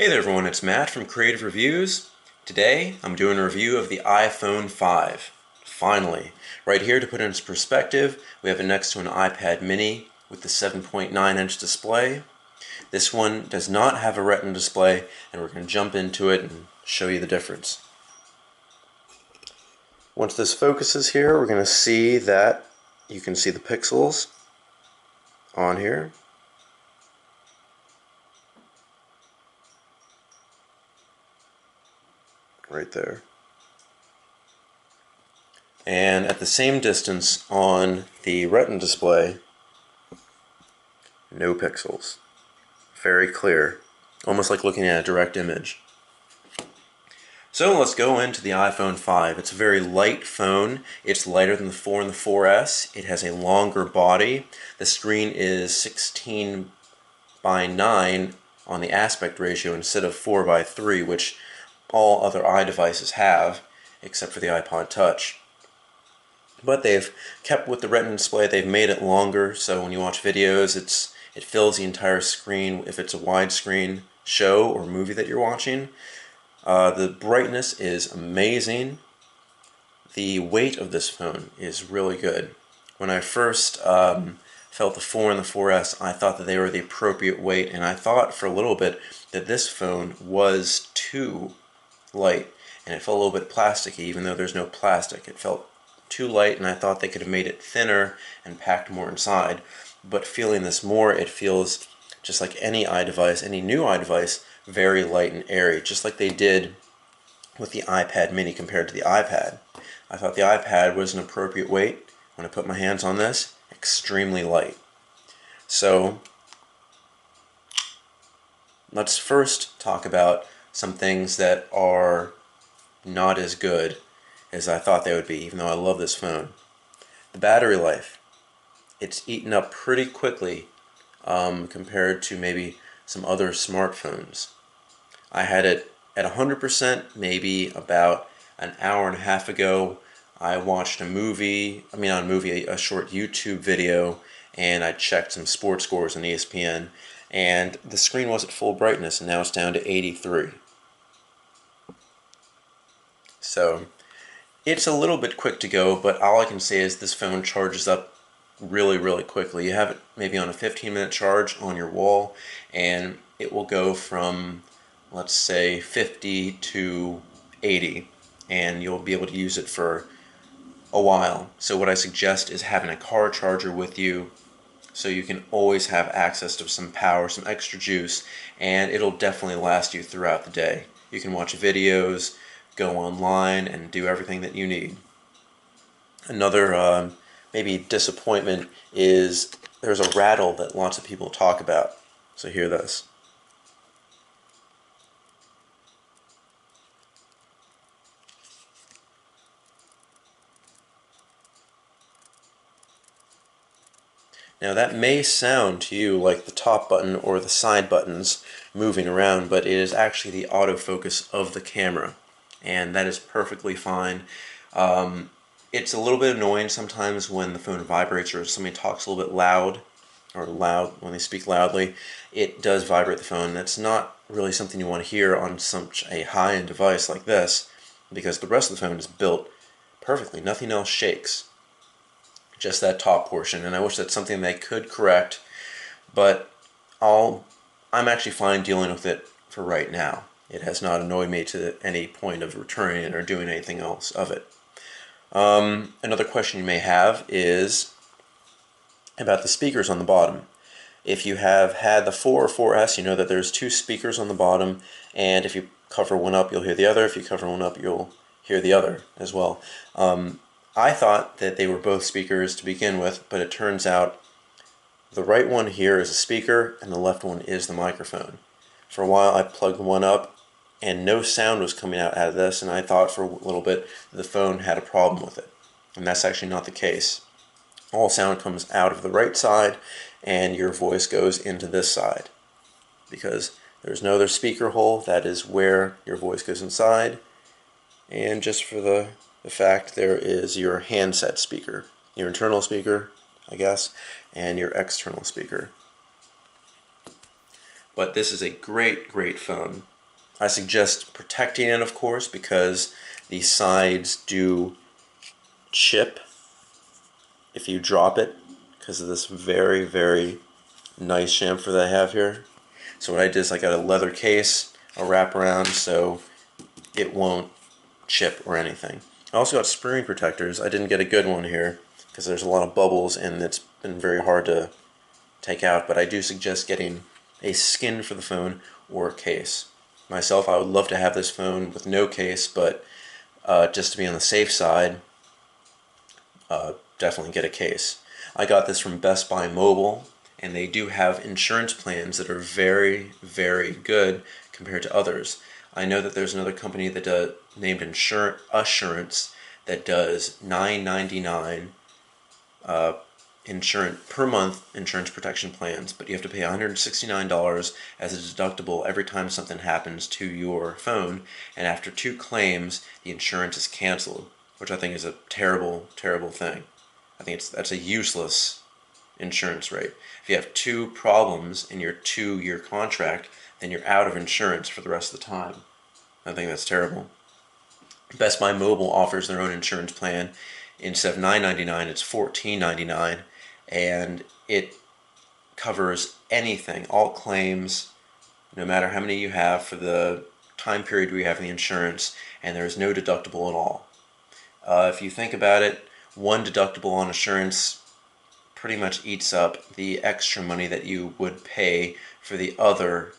Hey there everyone, it's Matt from Creative Reviews. Today I'm doing a review of the iPhone 5. Finally, right here to put it into perspective, we have it next to an iPad mini with the 7.9-inch display. This one does not have a Retina display, and we're going to jump into it and show you the difference. Once this focuses here, we're going to see that you can see the pixels on here. Right there. And at the same distance on the Retina display, no pixels. Very clear. Almost like looking at a direct image. So let's go into the iPhone 5. It's a very light phone. It's lighter than the 4 and the 4S. It has a longer body. The screen is 16 by 9 on the aspect ratio instead of 4 by 3, which all other iDevices have, except for the iPod Touch. But they've kept with the Retina display. They've made it longer, so when you watch videos, it fills the entire screen if it's a widescreen show or movie that you're watching. The brightness is amazing. The weight of this phone is really good. When I first felt the 4 and the 4S, I thought that they were the appropriate weight, and I thought for a little bit that this phone was too light, and it felt a little bit plasticky, even though there's no plastic. It felt too light, and I thought they could have made it thinner and packed more inside. But feeling this more, it feels just like any iDevice, any new iDevice, very light and airy, just like they did with the iPad mini compared to the iPad. I thought the iPad was an appropriate weight. When I put my hands on this, extremely light. So let's first talk about some things that are not as good as I thought they would be, even though I love this phone. The battery life. It's eaten up pretty quickly compared to maybe some other smartphones. I had it at 100% maybe about an hour and a half ago. I watched a short YouTube video, and I checked some sports scores on ESPN, and the screen was at full brightness, and now it's down to 83. So it's a little bit quick to go, but all I can say is this phone charges up really quickly. You have it maybe on a 15-minute charge on your wall, and it will go from, let's say, 50 to 80, and you'll be able to use it for a while. So what I suggest is having a car charger with you, so you can always have access to some power, some extra juice, and it'll definitely last you throughout the day. You can watch videos, go online, and do everything that you need. Another maybe disappointment is there's a rattle that lots of people talk about. So hear this. Now that may sound to you like the top button or the side buttons moving around, but it is actually the autofocus of the camera, and that is perfectly fine. It's a little bit annoying sometimes when the phone vibrates or somebody talks a little bit loud, or loud when they speak loudly. It does vibrate the phone. That's not really something you want to hear on such a high-end device like this, because the rest of the phone is built perfectly. Nothing else shakes. Just that top portion, and I wish that's something they could correct, but I'm actually fine dealing with it for right now. It has not annoyed me to any point of returning it or doing anything else of it. Another question you may have is about the speakers on the bottom. If you have had the 4 or 4S, you know that there's 2 speakers on the bottom, and if you cover one up, you'll hear the other. If you cover one up, you'll hear the other as well. I thought that they were both speakers to begin with, but it turns out the right one here is a speaker and the left one is the microphone. For a while I plugged one up and no sound was coming out of this, and I thought for a little bit the phone had a problem with it. And that's actually not the case. All sound comes out of the right side and your voice goes into this side. Because there's no other speaker hole, that is where your voice goes inside. And just for the fact, there is your handset speaker, your internal speaker, I guess, and your external speaker. but this is a great phone. I suggest protecting it, of course, because the sides do chip if you drop it, because of this very nice chamfer that I have here. So what I did is I got a leather case, a wraparound, so it won't chip or anything. I also got screen protectors. I didn't get a good one here because there's a lot of bubbles and it's been very hard to take out, but I do suggest getting a skin for the phone or a case. Myself, I would love to have this phone with no case, but just to be on the safe side, definitely get a case. I got this from Best Buy Mobile, and they do have insurance plans that are very good compared to others. I know that there's another company that named Assurance that does $9.99 insurance per month insurance protection plans, but you have to pay $169 as a deductible every time something happens to your phone, and after 2 claims, the insurance is canceled, which I think is a terrible thing. I think that's a useless insurance rate. If you have 2 problems in your 2-year contract, then you're out of insurance for the rest of the time. I think that's terrible. Best Buy Mobile offers their own insurance plan. Instead of $9.99, it's $14.99, and it covers anything, all claims, no matter how many you have for the time period where you have the insurance, and there is no deductible at all. If you think about it, 1 deductible on insurance pretty much eats up the extra money that you would pay for the other,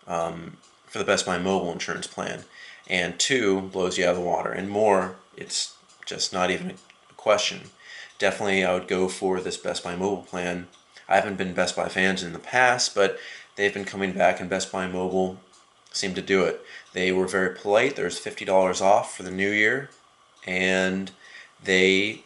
for the Best Buy Mobile insurance plan. And 2 blows you out of the water. And more, it's just not even a question. Definitely I would go for this Best Buy Mobile plan. I haven't been Best Buy fans in the past, but they've been coming back, and Best Buy Mobile seemed to do it. They were very polite. There's $50 off for the new year, and they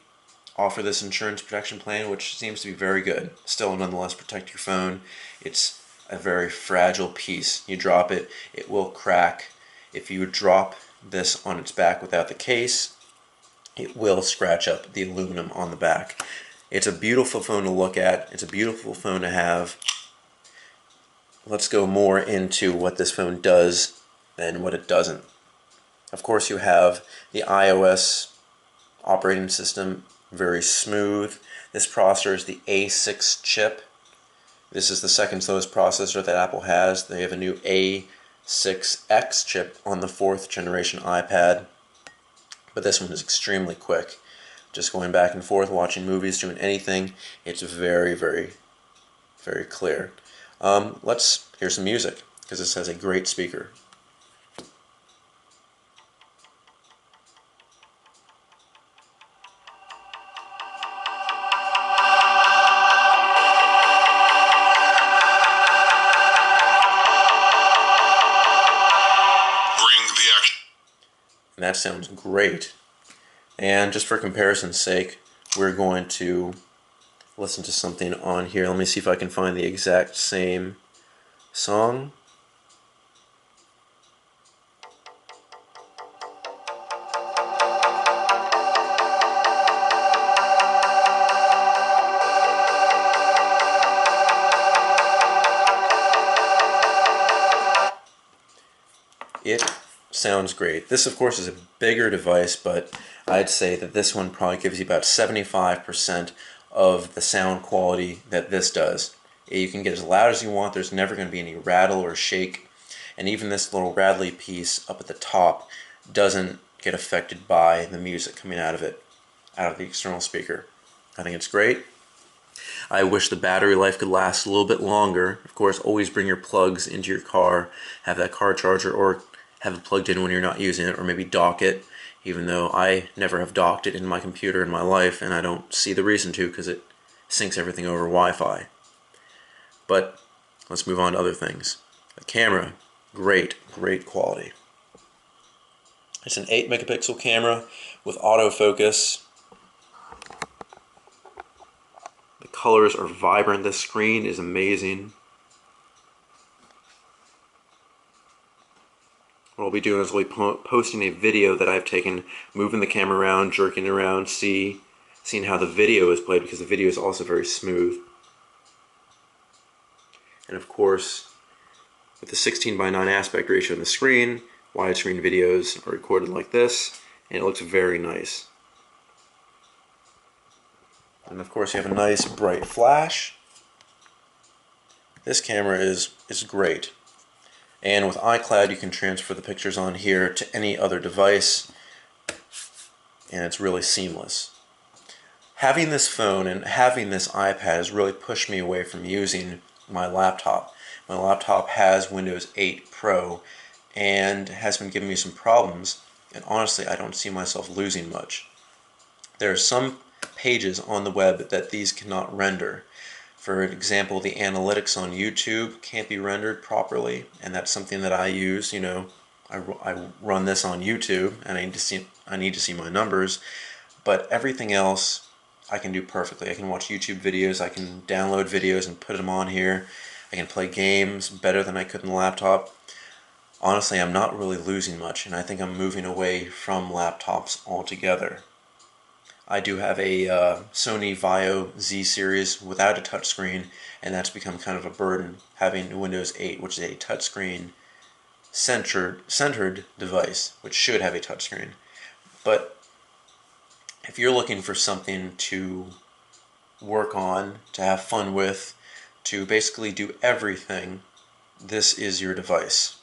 offer this insurance protection plan, which seems to be very good. Still, nonetheless, protect your phone. It's a very fragile piece. You drop it, it will crack. If you drop this on its back without the case, it will scratch up the aluminum on the back. It's a beautiful phone to look at. It's a beautiful phone to have. Let's go more into what this phone does than what it doesn't. Of course, you have the iOS operating system, very smooth. This processor is the A6 chip. This is the second slowest processor that Apple has. They have a new A6X chip on the 4th generation iPad, but this one is extremely quick. Just going back and forth, watching movies, doing anything, it's very clear. Let's hear some music, because this has a great speaker. And that sounds great. And just for comparison's sake, we're going to listen to something on here. Let me see if I can find the exact same song. It sounds great. This, of course, is a bigger device, but I'd say that this one probably gives you about 75% of the sound quality that this does. You can get as loud as you want. There's never going to be any rattle or shake. And even this little rattly piece up at the top doesn't get affected by the music coming out of it, out of the external speaker. I think it's great. I wish the battery life could last a little bit longer. Of course, always bring your plugs into your car. Have that car charger, or have it plugged in when you're not using it, or maybe dock it, even though I never have docked it in my computer in my life, and I don't see the reason to, because it syncs everything over Wi-Fi. But let's move on to other things. The camera, great quality. It's an 8 megapixel camera with autofocus. The colors are vibrant. The screen is amazing. What I'll be doing is I'll be posting a video that I've taken, moving the camera around, jerking it around, seeing how the video is played, because the video is also very smooth. And of course, with the 16:9 aspect ratio on the screen. Widescreen videos are recorded like this, and it looks very nice. And of course you have a nice bright flash. This camera is great. And with iCloud you can transfer the pictures on here to any other device, and it's really seamless. Having this phone and having this iPad has really pushed me away from using my laptop. My laptop has Windows 8 Pro and has been giving me some problems, and honestly I don't see myself losing much. There are some pages on the web that these cannot render. For example, the analytics on YouTube can't be rendered properly, and that's something that I use. You know, I run this on YouTube, and I need to see my numbers. But everything else I can do perfectly. I can watch YouTube videos, I can download videos and put them on here. I can play games better than I could in the laptop. Honestly, I'm not really losing much, and I think I'm moving away from laptops altogether. I do have a Sony Vaio Z series without a touchscreen, and that's become kind of a burden, having Windows 8, which is a touchscreen centered device, which should have a touchscreen. But if you're looking for something to work on, to have fun with, to basically do everything, this is your device.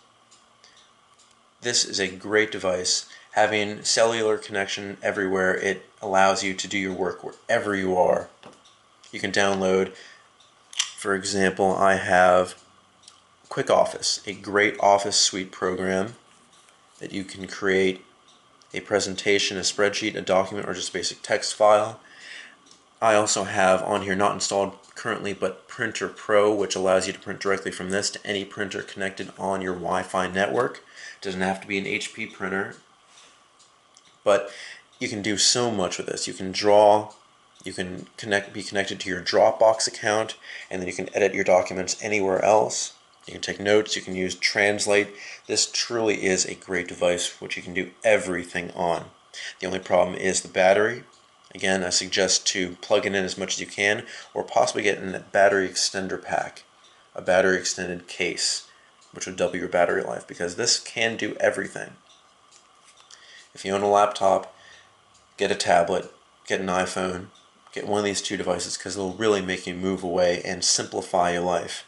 This is a great device. Having cellular connection everywhere, it allows you to do your work wherever you are. You can download, for example, I have Quick Office, a great office suite program that you can create a presentation, a spreadsheet, a document, or just a basic text file. I also have on here, not installed currently, but Printer Pro, which allows you to print directly from this to any printer connected on your Wi-Fi network. It doesn't have to be an HP printer, but you can do so much with this. You can draw, you can be connected to your Dropbox account, and then you can edit your documents anywhere else. You can take notes, you can use Translate. This truly is a great device which you can do everything on. The only problem is the battery. Again, I suggest to plug it in as much as you can, or possibly get in a battery extender pack, a battery extended case, which would double your battery life, because this can do everything. If you own a laptop, get a tablet, get an iPhone, get one of these two devices, because they'll really make you move away and simplify your life.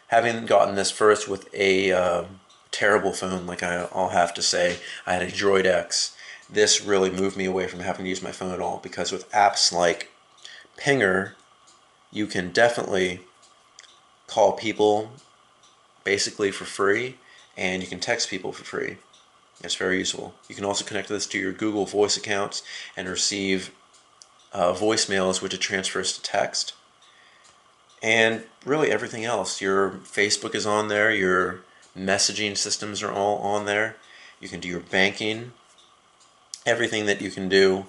Having gotten this first with a terrible phone, like I'll have to say, I had a Droid X. This really moved me away from having to use my phone at all, because with apps like Pinger, you can definitely call people basically for free, and you can text people for free. It's very useful. You can also connect this to your Google Voice accounts and receive voicemails, which it transfers to text. And really everything else. Your Facebook is on there, your messaging systems are all on there. You can do your banking. Everything that you can do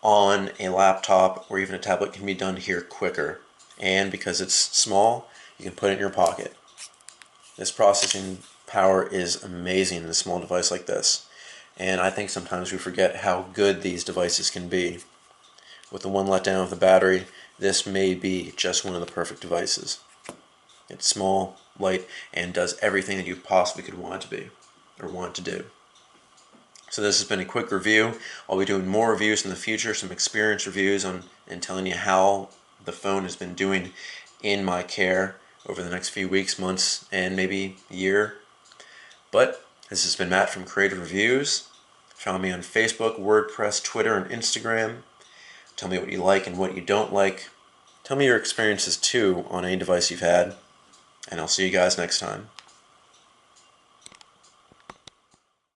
on a laptop or even a tablet can be done here quicker. And because it's small, you can put it in your pocket. This processing power is amazing in a small device like this. And I think sometimes we forget how good these devices can be. With the one letdown of the battery, this may be just one of the perfect devices. It's small, light, and does everything that you possibly could want it to be, or want to do. So this has been a quick review. I'll be doing more reviews in the future, some experience reviews on and telling you how the phone has been doing in my care over the next few weeks, months, and maybe a year. But this has been Matt from Creative Reviews. Follow me on Facebook, WordPress, Twitter, and Instagram. Tell me what you like and what you don't like. Tell me your experiences too on any device you've had. And I'll see you guys next time.